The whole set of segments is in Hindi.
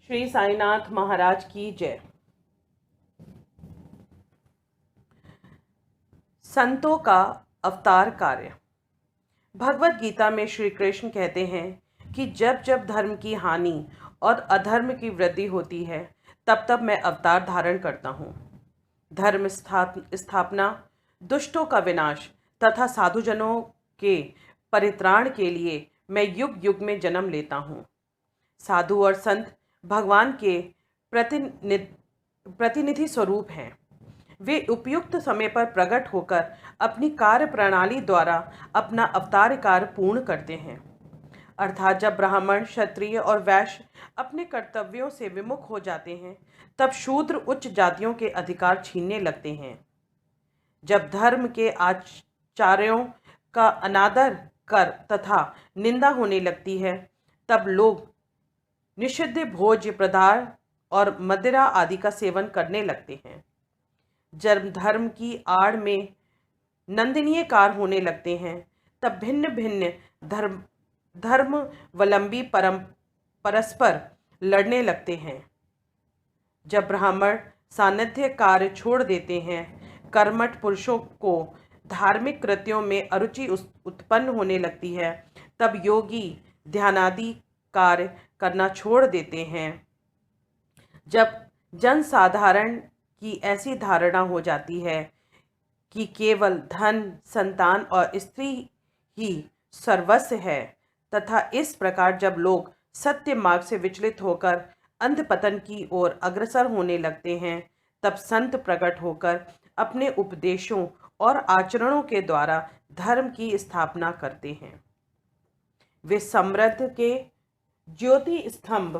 श्री साईनाथ महाराज की जय। संतों का अवतार कार्य। भगवत गीता में श्री कृष्ण कहते हैं कि जब जब धर्म की हानि और अधर्म की वृद्धि होती है तब तब मैं अवतार धारण करता हूँ। धर्म स्थापना, दुष्टों का विनाश तथा साधुजनों के परित्राण के लिए मैं युग युग में जन्म लेता हूँ। साधु और संत भगवान के प्रतिनिधि स्वरूप हैं। वे उपयुक्त समय पर प्रकट होकर अपनी कार्य प्रणाली द्वारा अपना अवतार कार्य पूर्ण करते हैं। अर्थात जब ब्राह्मण, क्षत्रिय और वैश्य अपने कर्तव्यों से विमुख हो जाते हैं तब शूद्र उच्च जातियों के अधिकार छीनने लगते हैं। जब धर्म के आचार्यों का अनादर कर तथा निंदा होने लगती है तब लोग निषिद्ध भोज्य पदार्थ और मदिरा आदि का सेवन करने लगते हैं। जब धर्म की आड़ में नंदनीय कार्य होने लगते हैं तब भिन्न भिन्न धर्मावलंबी परस्पर लड़ने लगते हैं। जब ब्राह्मण सान्निध्य कार्य छोड़ देते हैं, कर्मठ पुरुषों को धार्मिक कृत्यों में अरुचि उत्पन्न होने लगती है, तब योगी ध्यानादि कार्य करना छोड़ देते हैं। जब जन साधारण की ऐसी धारणा हो जाती है कि केवल धन, संतान और स्त्री ही सर्वस्व है तथा इस प्रकार जब लोग सत्य मार्ग से विचलित होकर अंधपतन की ओर अग्रसर होने लगते हैं तब संत प्रकट होकर अपने उपदेशों और आचरणों के द्वारा धर्म की स्थापना करते हैं। वे समृद्ध के ज्योति स्तंभ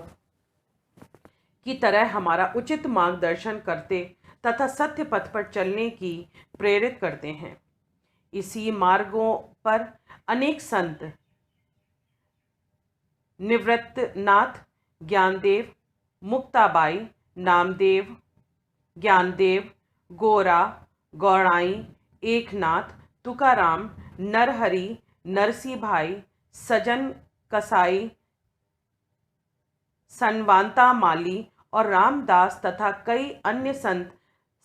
की तरह हमारा उचित मार्गदर्शन करते तथा सत्य पथ पर चलने की प्रेरित करते हैं। इसी मार्गों पर अनेक संत निवृत्तनाथ, ज्ञानदेव, मुक्ताबाई, नामदेव, ज्ञानदेव, गोरा, गौड़ाई, एकनाथ, तुकाराम, नरहरि, नरसी भाई, सजन कसाई, सनवांता माली और रामदास तथा कई अन्य संत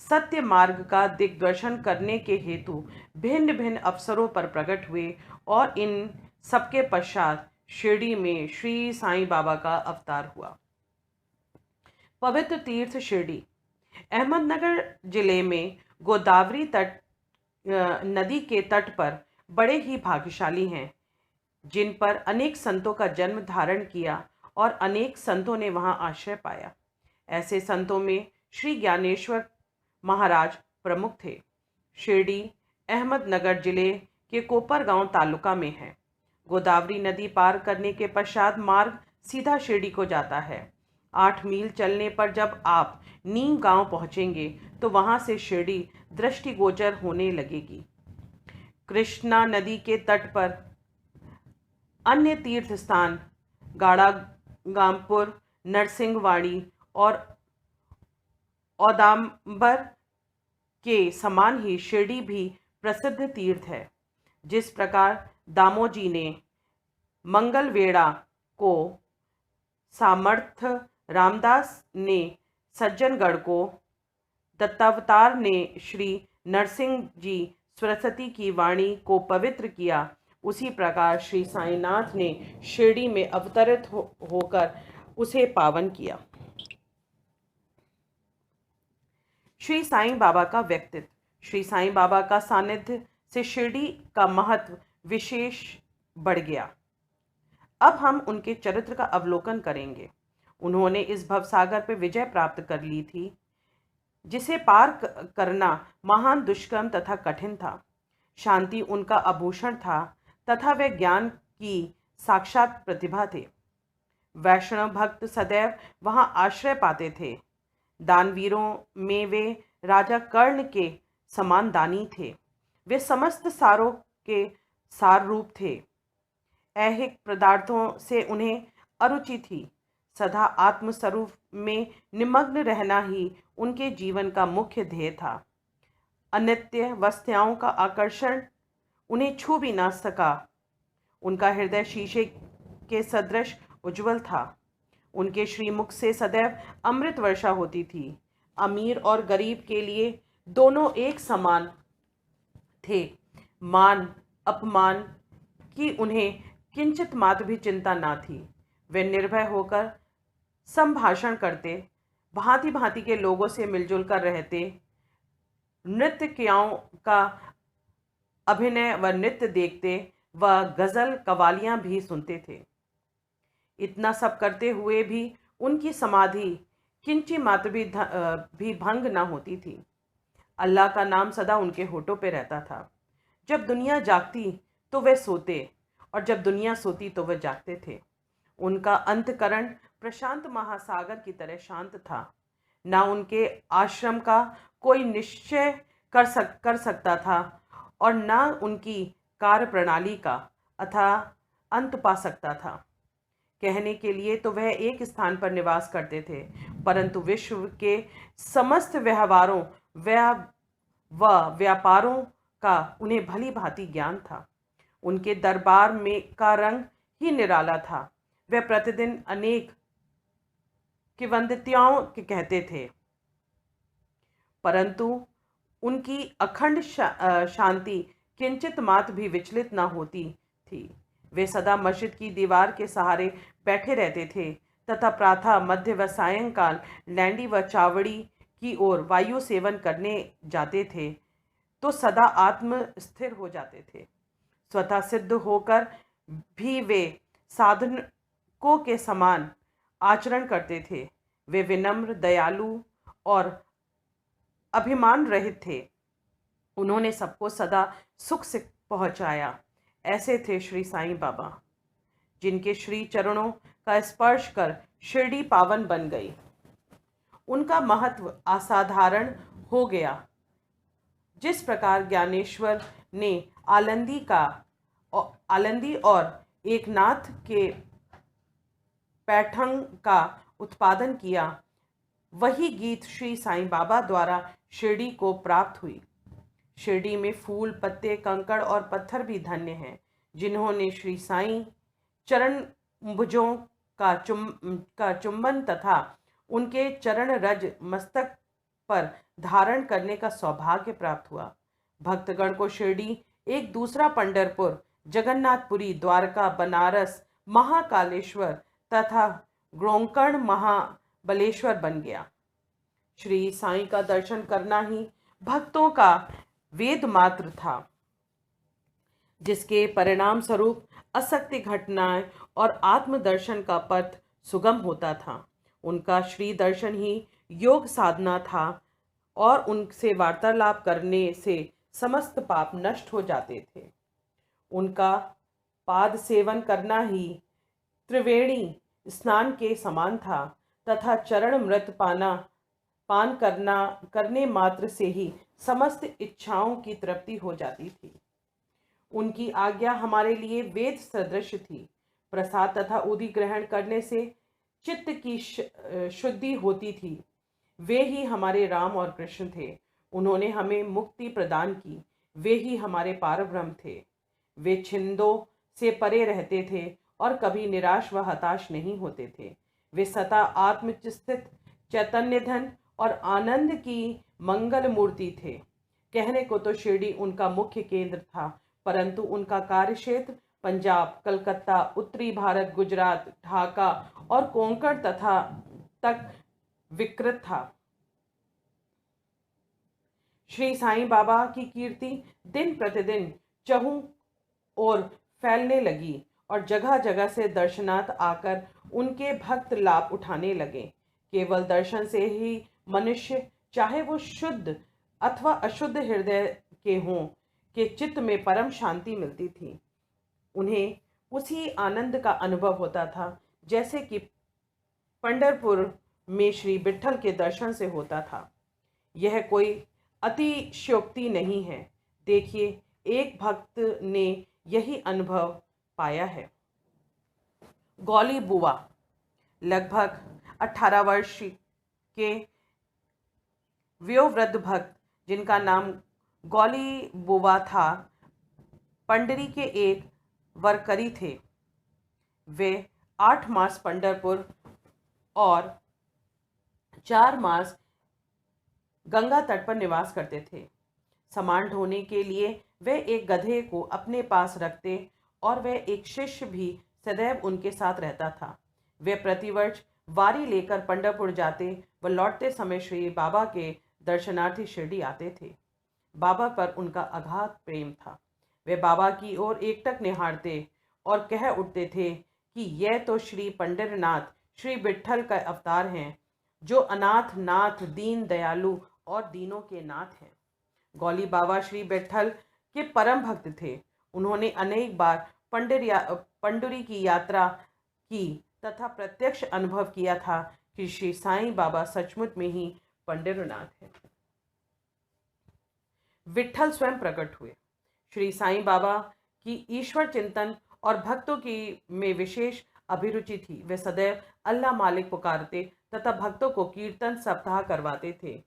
सत्य मार्ग का दिग्दर्शन करने के हेतु भिन्न भिन्न अवसरों पर प्रकट हुए और इन सबके पश्चात शिरडी में श्री साईं बाबा का अवतार हुआ। पवित्र तीर्थ शिरडी अहमदनगर जिले में गोदावरी तट नदी के तट पर बड़े ही भाग्यशाली हैं, जिन पर अनेक संतों का जन्म धारण किया और अनेक संतों ने वहां आश्रय पाया। ऐसे संतों में श्री ज्ञानेश्वर महाराज प्रमुख थे। शिरडी अहमदनगर जिले के कोपरगांव तालुका में है। गोदावरी नदी पार करने के पश्चात मार्ग सीधा शिरडी को जाता है। 8 मील चलने पर जब आप नीम गांव पहुंचेंगे तो वहां से शिरडी दृष्टिगोचर होने लगेगी। कृष्णा नदी के तट पर अन्य तीर्थ स्थान गाड़ागामपुर, नरसिंहवाड़ी और औदांबर के समान ही शिरडी भी प्रसिद्ध तीर्थ है। जिस प्रकार दामोजी ने मंगलवेढ़ा को सामर्थ्य, रामदास ने सज्जनगढ़ को, दत्तावतार ने श्री नरसिंह जी सरस्वती की वाणी को पवित्र किया, उसी प्रकार श्री साईनाथ ने शिरडी में अवतरित होकर उसे पावन किया। श्री साईं बाबा का व्यक्तित्व। श्री साईं बाबा का सानिध्य से शिरडी का महत्व विशेष बढ़ गया। अब हम उनके चरित्र का अवलोकन करेंगे। उन्होंने इस भवसागर पर विजय प्राप्त कर ली थी, जिसे पार करना महान दुष्कर्म तथा कठिन था। शांति उनका आभूषण था तथा वे ज्ञान की साक्षात प्रतिभा थे। वैष्णव भक्त सदैव वहां आश्रय पाते थे। दानवीरों में वे राजा कर्ण के समान दानी थे। वे समस्त सारों के सार रूप थे। ऐहिक पदार्थों से उन्हें अरुचि थी। सदा आत्मस्वरूप में निमग्न रहना ही उनके जीवन का मुख्य ध्येय था। अनित्य वस्तुओं का आकर्षण उन्हें छू भी ना सका। उनका हृदय शीशे के सदृश उज्जवल था। उनके श्रीमुख से सदैव अमृत वर्षा होती थी। अमीर और गरीब के लिए दोनों एक समान थे। मान अपमान की उन्हें किंचित मात्र भी चिंता ना थी। वे निर्भय होकर संभाषण करते, भांति भांति के लोगों से मिलजुल कर रहते, नृत्यकियाओं का अभिनय व नृत्य देखते व गजल कवालियां भी सुनते थे। इतना सब करते हुए भी उनकी समाधि किंची मात्र भी भंग न होती थी। अल्लाह का नाम सदा उनके होठों पे रहता था। जब दुनिया जागती तो वे सोते, और जब दुनिया सोती तो वे जागते थे। उनका अंतकरण प्रशांत महासागर की तरह शांत था। ना उनके आश्रम का कोई निश्चय कर सकता था, और ना उनकी कार्य प्रणाली का अथा अंत पा सकता था। कहने के लिए तो वह एक स्थान पर निवास करते थे, परंतु विश्व के समस्त व्यवहारों व व्यापारों का उन्हें भली भांति ज्ञान था। उनके दरबार में का रंग ही निराला था। वे प्रतिदिन अनेक किंवदंतियों के कहते थे, परंतु उनकी अखंड शांति किंचित मात्र भी विचलित न होती थी। वे सदा मस्जिद की दीवार के सहारे बैठे रहते थे तथा प्रातः, मध्य व सायंकाल लैंडी व चावड़ी की ओर वायु सेवन करने जाते थे तो सदा आत्म स्थिर हो जाते थे। स्वतः सिद्ध होकर भी वे साधकों के समान आचरण करते थे। वे विनम्र, दयालु और अभिमान रहित थे। उन्होंने सबको सदा सुख से पहुंचाया। ऐसे थे श्री साईं बाबा, जिनके श्री चरणों का स्पर्श कर शिरडी पावन बन गई। उनका महत्व असाधारण हो गया। जिस प्रकार ज्ञानेश्वर ने आलंदी और एकनाथ के पैठण का उत्पादन किया, वही गीत श्री साईं बाबा द्वारा शिरडी को प्राप्त हुई। शिरडी में फूल, पत्ते, कंकड़ और पत्थर भी धन्य हैं, जिन्होंने श्री साईं चरण भुजों का चुंबन तथा उनके चरण रज मस्तक पर धारण करने का सौभाग्य प्राप्त हुआ। भक्तगण को शिरडी एक दूसरा पंढरपुर, जगन्नाथपुरी, द्वारका, बनारस, महाकालेश्वर तथा गोकर्ण महाबलेश्वर बन गया। श्री साईं का दर्शन करना ही भक्तों का वेद मात्र था, जिसके परिणाम स्वरूप असत्य घटनाएं और आत्मदर्शन का पथ सुगम होता था। उनका श्री दर्शन ही योग साधना था, और उनसे वार्तालाप करने से समस्त पाप नष्ट हो जाते थे। उनका पाद सेवन करना ही त्रिवेणी स्नान के समान था, तथा चरण मृत पान करने मात्र से ही समस्त इच्छाओं की तृप्ति हो जाती थी। उनकी आज्ञा हमारे लिए वेद सदृश थी। प्रसाद तथा उदी ग्रहण करने से चित्त की शुद्धि होती थी। वे ही हमारे राम और कृष्ण थे। उन्होंने हमें मुक्ति प्रदान की। वे ही हमारे पारब्रह्म थे। वे छिंदों से परे रहते थे और कभी निराश व हताश नहीं होते थे। वे सदा आत्मस्थित, चैतन्य धन और आनंद की मंगल मूर्ति थे। कहने को तो शिरडी उनका मुख्य केंद्र था, परंतु उनका कार्यक्षेत्र पंजाब, कलकत्ता, उत्तरी भारत, गुजरात, ढाका और कोंकण तक विकृत था। श्री साईं बाबा की कीर्ति दिन प्रतिदिन चहुं ओर फैलने लगी, और जगह जगह से दर्शनार्थ आकर उनके भक्त लाभ उठाने लगे। केवल दर्शन से ही मनुष्य, चाहे वो शुद्ध अथवा अशुद्ध हृदय के हों, के चित्त में परम शांति मिलती थी। उन्हें उसी आनंद का अनुभव होता था जैसे कि पंढरपुर में श्री विट्ठल के दर्शन से होता था। यह कोई अतिशयोक्ति नहीं है। देखिए, एक भक्त ने यही अनुभव पाया है। गौली बुआ लगभग 18 वर्ष के वयोवृद्ध भक्त, जिनका नाम गौली बुआ था, पंडरी के एक वरकरी थे। वे 8 मास पंढरपुर और 4 मास गंगा तट पर निवास करते थे। सामान ढोने के लिए वे एक गधे को अपने पास रखते और वह एक शिष्य भी सदैव उनके साथ रहता था। वे प्रतिवर्ष वारी लेकर पंढरपुर जाते व लौटते समय श्री बाबा के दर्शनार्थी शिरडी आते थे। बाबा पर उनका अगाध प्रेम था। वे बाबा की ओर एकटक निहारते और कह उठते थे कि यह तो श्री पंढरनाथ श्री विट्ठल का अवतार हैं, जो अनाथ नाथ दीन दयालु और दीनों के नाथ हैं। गौली बाबा श्री विट्ठल के परम भक्त थे। उन्होंने अनेक बार पंडुरी की यात्रा की तथा प्रत्यक्ष अनुभव किया था कि श्री साईं बाबा सचमुच में ही पंढरनाथ है। विट्ठल स्वयं प्रकट हुए। श्री साईं बाबा की ईश्वर चिंतन और भक्तों की में विशेष अभिरुचि थी। वे सदैव अल्लाह मालिक पुकारते तथा भक्तों को कीर्तन सप्ताह करवाते थे।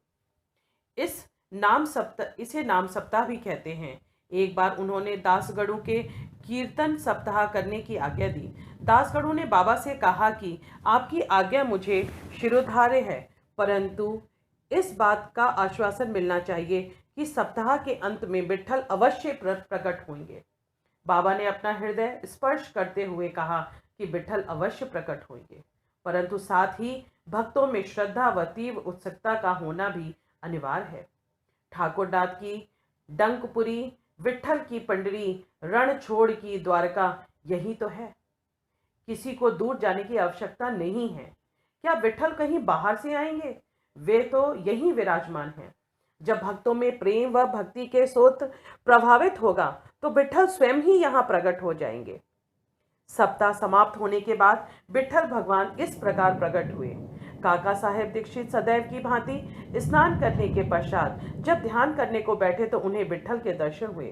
इसे नाम सप्ताह भी कहते हैं। एक बार उन्होंने दासगढ़ों के कीर्तन सप्ताह करने की आज्ञा दी। दासगढ़ों ने बाबा से कहा कि आपकी आज्ञा मुझे शिरोधार्य है, परंतु इस बात का आश्वासन मिलना चाहिए कि सप्ताह के अंत में विट्ठल अवश्य प्रकट होंगे। बाबा ने अपना हृदय स्पर्श करते हुए कहा कि विट्ठल अवश्य प्रकट होंगे, परंतु साथ ही भक्तों में श्रद्धा व तीव्र उत्सुकता का होना भी अनिवार्य है। ठाकुरनाथ की डंकपुरी, विट्ठल की पंडरी, रण छोड़ की द्वारका, यही तो है। किसी को दूर जाने की आवश्यकता नहीं है। क्या विट्ठल कहीं बाहर से आएंगे? वे तो यहीं विराजमान हैं। जब भक्तों में प्रेम व भक्ति के स्रोत प्रभावित होगा तो विट्ठल स्वयं ही यहाँ प्रकट हो जाएंगे। सप्ताह समाप्त होने के बाद विट्ठल भगवान इस प्रकार प्रकट हुए। काका साहेब दीक्षित सदैव की भांति स्नान करने के पश्चात जब ध्यान करने को बैठे तो उन्हें विट्ठल के दर्शन हुए।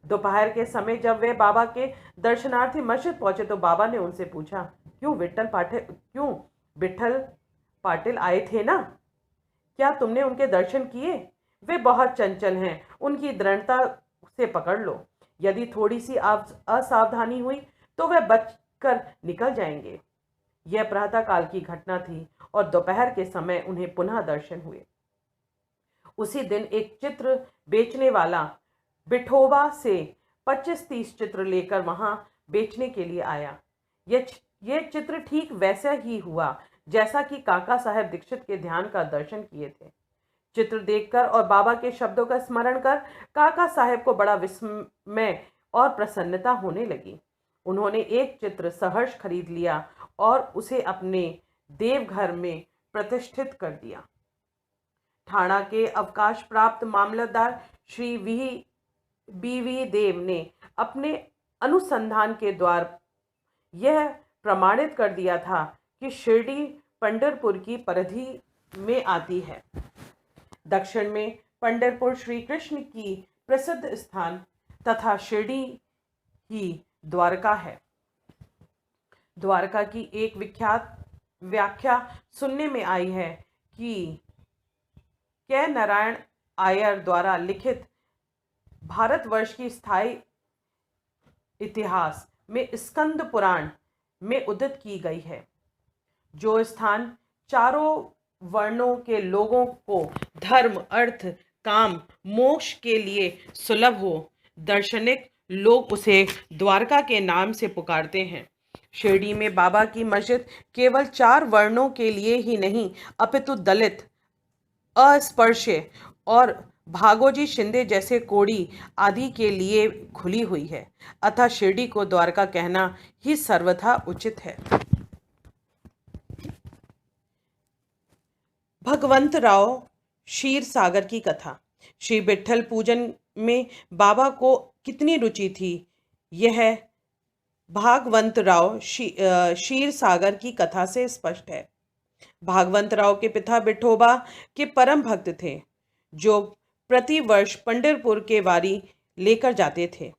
दोपहर के समय जब वे बाबा के दर्शनार्थी मस्जिद पहुंचे तो बाबा ने उनसे पूछा, क्यों विट्ठल पाटिल आए थे ना? क्या तुमने उनके दर्शन किए? वे बहुत चंचल हैं, उनकी दृढ़ता से पकड़ लो। यदि थोड़ी सी असावधानी हुई तो वे बचकर निकल जाएंगे। यह प्रातः काल की घटना थी और दोपहर के समय उन्हें पुनः दर्शन हुए। उसी दिन एक चित्र बेचने वाला बिठोबा से 25-30 चित्र लेकर वहां बेचने के लिए आया। यह चित्र ठीक वैसा ही हुआ जैसा कि काका साहेब दीक्षित के ध्यान का दर्शन किए थे। चित्र देखकर और बाबा के शब्दों का स्मरण कर काका साहेब को बड़ा विस्मय और प्रसन्नता होने लगी। उन्होंने एक चित्र सहर्ष खरीद लिया और उसे अपने देवघर में प्रतिष्ठित कर दिया। ठाणा के अवकाश प्राप्त मामलतदार श्री बीवी देव ने अपने अनुसंधान के द्वारा यह प्रमाणित कर दिया था कि शिरडी पंढरपुर की परिधि में आती है। दक्षिण में पंढरपुर श्री कृष्ण की प्रसिद्ध स्थान तथा शिरडी ही द्वारका है। द्वारका की एक विख्यात व्याख्या सुनने में आई है कि के नारायण आयर द्वारा लिखित भारतवर्ष की स्थायी इतिहास में स्कंद पुराण में उदित की गई है। जो स्थान चारों वर्णों के लोगों को धर्म, अर्थ, काम, मोक्ष के लिए सुलभ हो, दार्शनिक लोग उसे द्वारका के नाम से पुकारते हैं। शिरडी में बाबा की मस्जिद केवल 4 वर्णों के लिए ही नहीं अपितु दलित, अस्पृश्य और भागोजी शिंदे जैसे कोड़ी आदि के लिए खुली हुई है। अतः शिरडी को द्वारका कहना ही सर्वथा उचित है। भगवंतराव क्षीर सागर की कथा। श्री विट्ठल पूजन में बाबा को कितनी रुचि थी, यह भागवंतराव क्षीर सागर की कथा से स्पष्ट है। भागवंतराव के पिता विठोबा के परम भक्त थे, जो प्रतिवर्ष पंढरपुर के वारी लेकर जाते थे।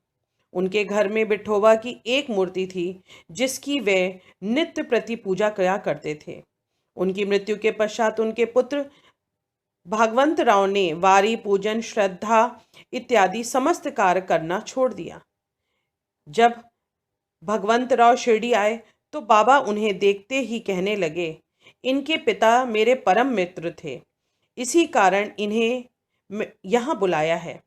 उनके घर में विठोबा की एक मूर्ति थी जिसकी वे नित्य प्रति पूजा किया करते थे। उनकी मृत्यु के पश्चात उनके पुत्र भागवंतराव ने वारी, पूजन, श्रद्धा इत्यादि समस्त कार्य करना छोड़ दिया। जब भगवंतराव शिरडी आए तो बाबा उन्हें देखते ही कहने लगे इनके पिता मेरे परम मित्र थे, इसी कारण इन्हें यहाँ बुलाया है।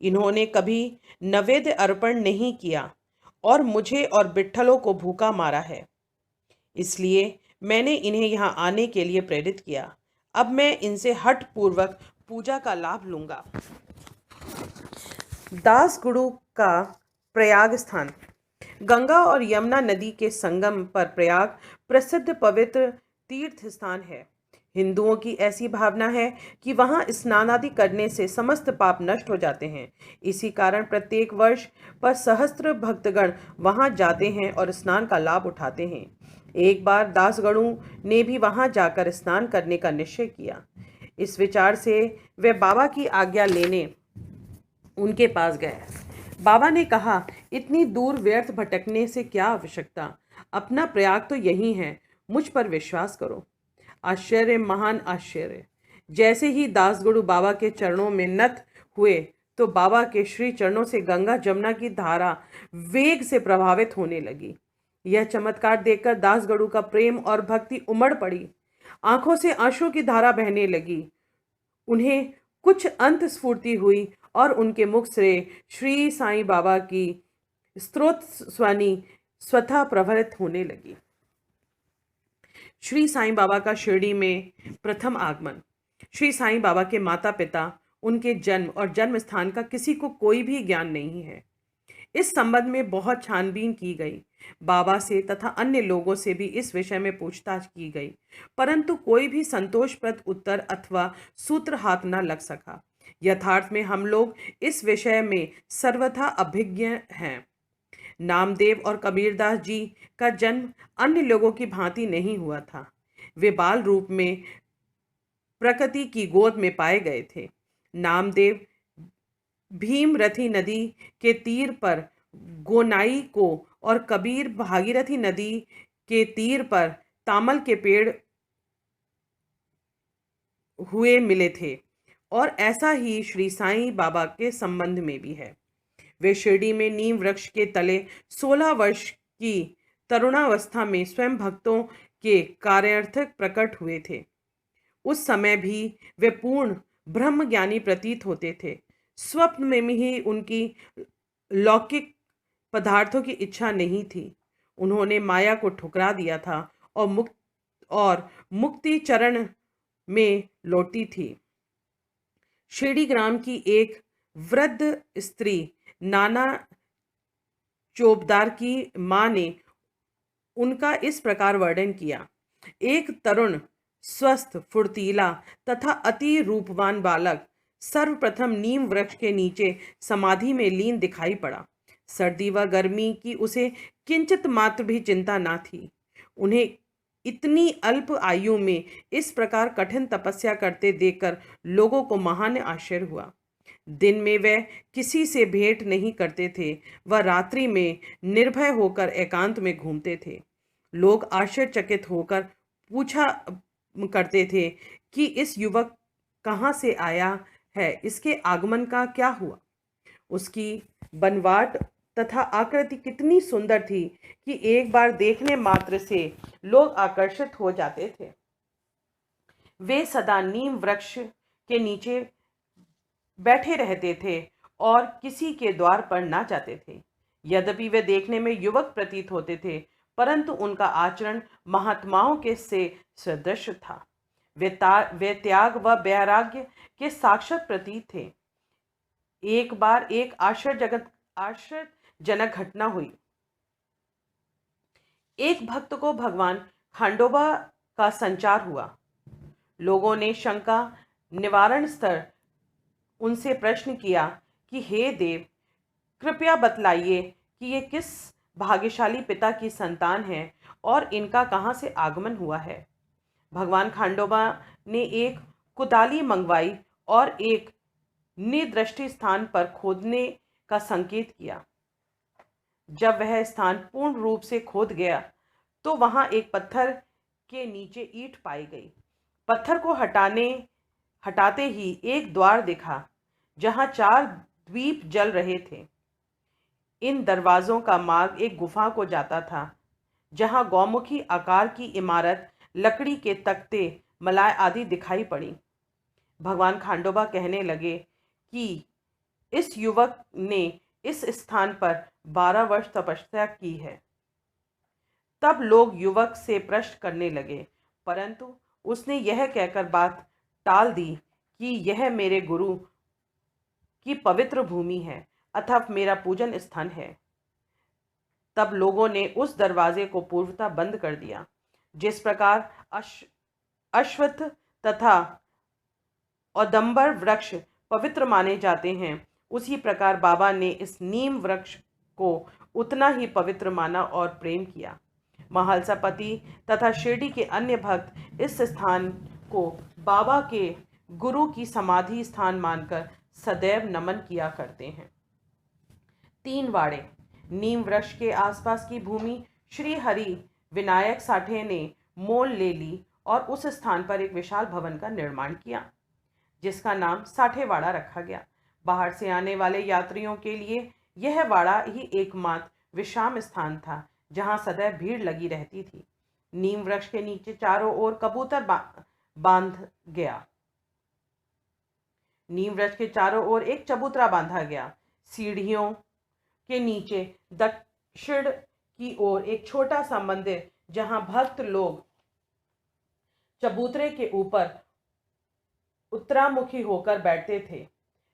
इन्होंने कभी नैवेद्य अर्पण नहीं किया और मुझे और बिट्ठलों को भूखा मारा है, इसलिए मैंने इन्हें यहाँ आने के लिए प्रेरित किया। अब मैं इनसे हठ पूर्वक पूजा का लाभ लूंगा। दासगुरु का प्रयाग स्थान। गंगा और यमुना नदी के संगम पर प्रयाग प्रसिद्ध पवित्र तीर्थ स्थान है। हिंदुओं की ऐसी भावना है कि वहां स्नान आदि करने से समस्त पाप नष्ट हो जाते हैं। इसी कारण प्रत्येक वर्ष पर सहस्त्र भक्तगण वहां जाते हैं और स्नान का लाभ उठाते हैं। एक बार दासगणों ने भी वहां जाकर स्नान करने का निश्चय किया। इस विचार से वे बाबा की आज्ञा लेने उनके पास गए। बाबा ने कहा, इतनी दूर व्यर्थ भटकने से क्या आवश्यकता, अपना प्रयाग तो यही है, मुझ पर विश्वास करो। आश्चर्य, महान आश्चर्य। जैसे ही दासगुरु बाबा के चरणों में नत हुए तो बाबा के श्री चरणों से गंगा जमुना की धारा वेग से प्रभावित होने लगी। यह चमत्कार देखकर दासगुरु का प्रेम और भक्ति उमड़ पड़ी। आंखों से आंसू की धारा बहने लगी। उन्हें कुछ अंत स्फूर्ति हुई और उनके मुख से श्री साईं बाबा की स्तोत्र स्वनी स्वतः प्रवृत्त होने लगी। श्री साईं बाबा का शिरडी में प्रथम आगमन। श्री साईं बाबा के माता पिता, उनके जन्म और जन्म स्थान का किसी को कोई भी ज्ञान नहीं है। इस संबंध में बहुत छानबीन की गई। बाबा से तथा अन्य लोगों से भी इस विषय में पूछताछ की गई, परंतु कोई भी संतोषप्रद उत्तर अथवा सूत्र हाथ न लग सका। यथार्थ में हम लोग इस विषय में सर्वथा अभिज्ञ हैं। नामदेव और कबीरदास जी का जन्म अन्य लोगों की भांति नहीं हुआ था। वे बाल रूप में प्रकृति की गोद में पाए गए थे। नामदेव भीमरथी नदी के तीर पर गोनाई को और कबीर भागीरथी नदी के तीर पर तामल के पेड़ हुए मिले थे, और ऐसा ही श्री साईं बाबा के संबंध में भी है। वे शिरडी में नीम वृक्ष के तले 16 वर्ष की तरुणावस्था में स्वयं भक्तों के कार्यार्थक प्रकट हुए थे। उस समय भी वे पूर्ण ब्रह्मज्ञानी प्रतीत होते थे। स्वप्न में ही उनकी लौकिक पदार्थों की इच्छा नहीं थी। उन्होंने माया को ठुकरा दिया था और मुक्ति चरण में लौटी थी। शिरडी ग्राम की एक वृद्ध स्त्री नाना चोपदार की मां ने उनका इस प्रकार वर्णन किया। एक तरुण, स्वस्थ, फुर्तीला तथा अति रूपवान बालक सर्वप्रथम नीम वृक्ष के नीचे समाधि में लीन दिखाई पड़ा। सर्दी व गर्मी की उसे किंचित मात्र भी चिंता न थी। उन्हें इतनी अल्प आयु में इस प्रकार कठिन तपस्या करते देखकर लोगों को महान आश्चर्य हुआ। दिन में वे किसी से भेंट नहीं करते थे, वह रात्रि में निर्भय होकर एकांत में घूमते थे। लोग आश्चर्यचकित होकर पूछा करते थे कि इस युवक कहाँ से आया है, इसके आगमन का क्या हुआ। उसकी बनवाट तथा आकृति कितनी सुंदर थी कि एक बार देखने मात्र से लोग आकर्षित हो जाते थे। वे सदा नीम वृक्ष के नीचे बैठे रहते थे और किसी के द्वार पर ना जाते थे। यद्यपि वे देखने में युवक प्रतीत होते थे, परंतु उनका आचरण महात्माओं के से सदृश था। वे त्याग व वैराग्य के साक्षात प्रतीक थे। एक बार एक आश्चर्यजनक घटना हुई। एक भक्त को भगवान खंडोबा का संचार हुआ। लोगों ने शंका निवारण स्तर उनसे प्रश्न किया कि हे देव, कृपया बतलाइए कि ये किस भाग्यशाली पिता की संतान है और इनका कहाँ से आगमन हुआ है। भगवान खंडोबा ने एक कुदाली मंगवाई और एक निदृष्टि स्थान पर खोदने का संकेत किया। जब वह स्थान पूर्ण रूप से खोद गया तो वहां एक पत्थर के नीचे ईंट पाई गई। पत्थर को हटाते ही एक द्वार दिखा जहां 4 द्वीप जल रहे थे। इन दरवाजों का मार्ग एक गुफा को जाता था, जहां गौमुखी आकार की इमारत लकड़ी के तख्ते, मलाय आदि दिखाई पड़ी। भगवान खांडोबा कहने लगे कि इस युवक ने इस स्थान पर 12 वर्ष तपस्या की है। तब लोग युवक से प्रश्न करने लगे, परंतु उसने यह कहकर बात टाल दी कि यह मेरे गुरु की पवित्र भूमि है, अथवा मेरा पूजन स्थान है। तब लोगों ने उस दरवाजे को पूर्वतः बंद कर दिया। जिस प्रकार अश्वत्थ तथा औदंबर वृक्ष पवित्र माने जाते हैं, उसी प्रकार बाबा ने इस नीम वृक्ष को उतना ही पवित्र माना और प्रेम किया। महालसापति तथा शिरडी के अन्य भक्त इस स्थान को बाबा के गुरु की समाधि स्थान मानकर सदैव नमन किया करते हैं। 3 वाड़े। नीम वृक्ष के आसपास की भूमि श्री हरि विनायक साठे ने मोल ले ली और उस स्थान पर एक विशाल भवन का निर्माण किया, जिसका नाम साठेवाड़ा रखा गया। बाहर से आने वाले यात्रियों के लिए यह वाड़ा ही एकमात्र विश्राम स्थान था, जहां सदैव भीड़ लगी रहती थी। नीम वृक्ष के नीचे चारों ओर कबूतर बांध गया। नीम वृक्ष के चारों ओर एक चबूतरा बांधा गया। सीढ़ियों के नीचे दक्षिण की ओर एक छोटा सा मंदिर, जहां भक्त लोग चबूतरे के ऊपर उत्तरामुखी होकर बैठते थे।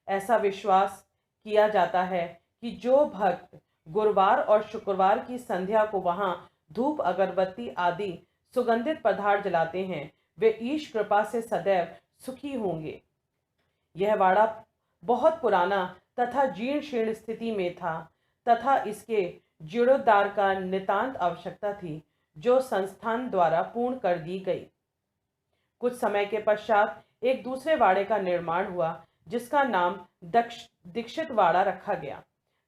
ऐसा विश्वास किया जाता है कि जो भक्त गुरुवार और शुक्रवार की संध्या को वहां धूप अगरबत्ती आदि सुगंधित पदार्थ जलाते हैं, वे ईश कृपा से सदैव सुखी होंगे। यह वाड़ा बहुत पुराना तथा जीर्ण शीर्ण स्थिति में था तथा इसके जीर्णोद्धार का नितांत आवश्यकता थी, जो संस्थान द्वारा पूर्ण कर दी गई। कुछ समय के पश्चात एक दूसरे वाड़े का निर्माण हुआ, जिसका नाम दीक्षित वाड़ा रखा गया।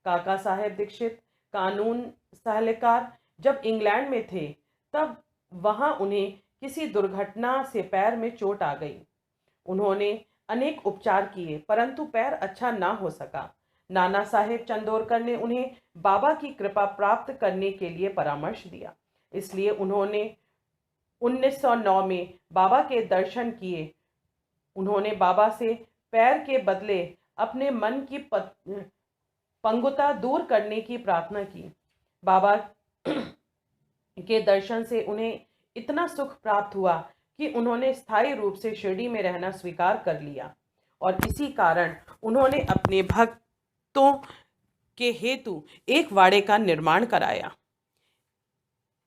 काका साहेब दीक्षित कानून सलाहकार जब इंग्लैंड में थे, तब वहां उन्हें किसी दुर्घटना से पैर में चोट आ गई। उन्होंने अनेक उपचार किए, परंतु पैर अच्छा ना हो सका। नाना साहेब चंदोरकर ने उन्हें बाबा की कृपा प्राप्त करने के लिए परामर्श दिया। इसलिए उन्होंने 1909 में बाबा के दर्शन किए। उन्होंने बाबा से पैर के बदले अपने मन की पंगुता दूर करने की प्रार्थना की। बाबा के दर्शन से उन्हें इतना सुख प्राप्त हुआ कि उन्होंने स्थायी रूप से शिरडी में रहना स्वीकार कर लिया, और इसी कारण उन्होंने अपने भक्तों के हेतु एक वाड़े का निर्माण कराया।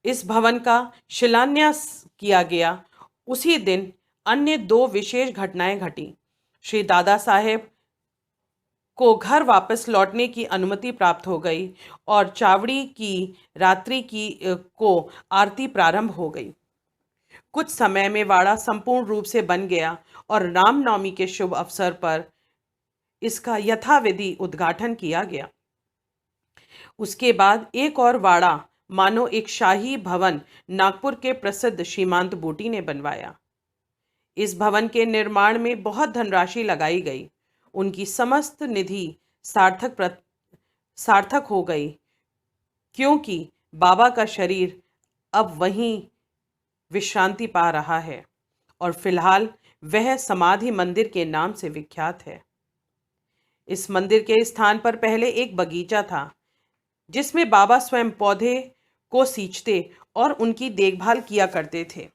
इस भवन का शिलान्यास किया गया। उसी दिन अन्य 2 विशेष घटनाएं घटी। श्री दादा साहेब को घर वापस लौटने की अनुमति प्राप्त हो गई और चावड़ी की रात्रि को आरती प्रारंभ हो गई। कुछ समय में वाड़ा संपूर्ण रूप से बन गया और रामनवमी के शुभ अवसर पर इसका यथाविधि उद्घाटन किया गया। उसके बाद एक और वाड़ा मानो एक शाही भवन नागपुर के प्रसिद्ध श्रीमांत बूटी ने बनवाया। इस भवन के निर्माण में बहुत धनराशि लगाई गई। उनकी समस्त निधि सार्थक हो गई, क्योंकि बाबा का शरीर अब वहीं विश्रांति पा रहा है और फिलहाल वह समाधि मंदिर के नाम से विख्यात है। इस मंदिर के स्थान पर पहले एक बगीचा था, जिसमें बाबा स्वयं पौधे को सींचते और उनकी देखभाल किया करते थे।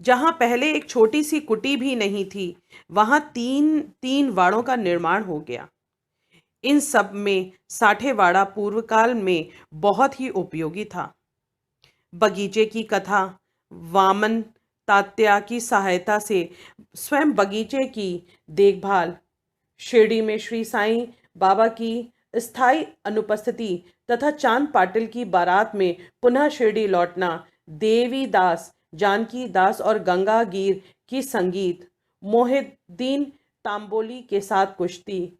जहां पहले एक छोटी सी कुटी भी नहीं थी, वहां 3 वाड़ों का निर्माण हो गया। इन सब में साठेवाड़ा पूर्व काल में बहुत ही उपयोगी था। बगीचे की कथा वामन तात्या की सहायता से स्वयं बगीचे की देखभाल, शिरडी में श्री साईं बाबा की स्थायी अनुपस्थिति तथा चांद पाटिल की बारात में पुनः शिरडी लौटना, देवी दास, जानकी दास और गंगा गिर की संगीत, मोहिद्दीन तांबोली के साथ कुश्ती,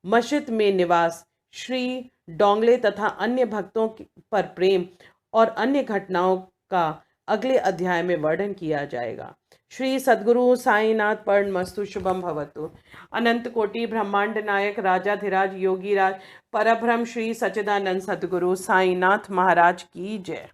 मस्जिद में निवास, श्री डोंगले तथा अन्य भक्तों पर प्रेम और अन्य घटनाओं का अगले अध्याय में वर्णन किया जाएगा। श्री सद्गुरु साईनाथ पर्णमस्तु शुभम भवतु। अनंत कोटि ब्रह्मांड नायक राजाधिराज योगीराज परब्रह्म श्री सच्चिदानंद सद्गुरु साईनाथ महाराज की जय।